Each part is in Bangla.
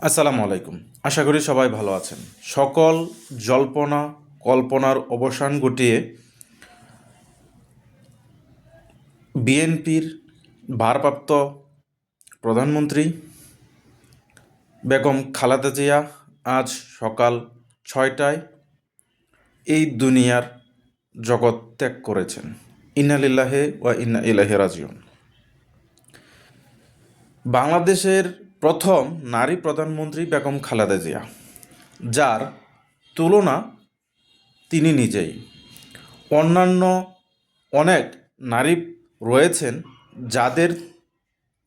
আসসালামু আলাইকুম। আশা করি সবাই ভালো আছেন। সকল জল্পনা কল্পনার অবসান ঘটিয়ে বিএনপির ভারপ্রাপ্ত প্রধানমন্ত্রী বেগম খালেদা জিয়া আজ সকাল ৬টায় এই দুনিয়ার জগৎ ত্যাগ করেছেন। ইন্না লিল্লাহি ওয়া ইন্না ইলাইহি রাজিউন। বাংলাদেশের প্রথম নারী প্রধানমন্ত্রী বেগম খালেদা জিয়া, যার তুলনা তিনি নিজেই। অন্যান্য অনেক নারী রয়েছেন যাদের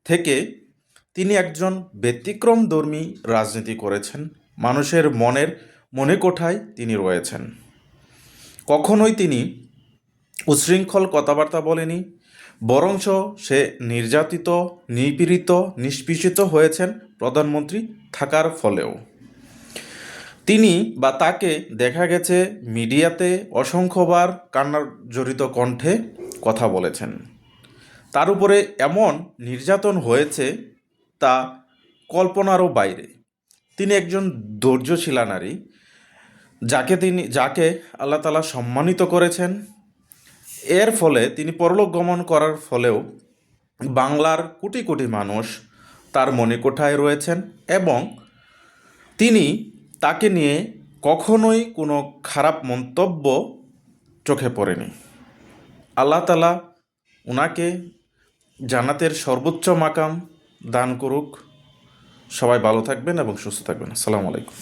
থেকে তিনি একজন ব্যতিক্রমধর্মী রাজনীতি করেছেন। মানুষের মনে কোঠায় তিনি রয়েছেন। কখনোই তিনি উচ্ছৃঙ্খল কথাবার্তা বলেনি, বরঞ্চ সে নির্যাতিত, নিপীড়িত, নিষ্পেষিত হয়েছেন প্রধানমন্ত্রী থাকার ফলেও। তিনি বা তাকে দেখা গেছে মিডিয়াতে অসংখ্যবার কান্নার জড়িত কণ্ঠে কথা বলেছেন। তার উপরে এমন নির্যাতন হয়েছে তা কল্পনারও বাইরে। তিনি একজন ধৈর্যশীলা নারী, যাকে আল্লাহ তাআলা সম্মানিত করেছেন। এর ফলে তিনি পরলোক গমন করার ফলেও বাংলার কোটি কোটি মানুষ তার মণিকোঠায় রয়েছেন এবং তিনি তাকে নিয়ে কখনোই কোনো খারাপ মন্তব্য চোখে পড়েনি। আল্লাহ তাআলা ওনাকে জান্নাতের সর্বোচ্চ মাকাম দান করুক। সবাই ভালো থাকবেন এবং সুস্থ থাকবেন। আসসালামু আলাইকুম।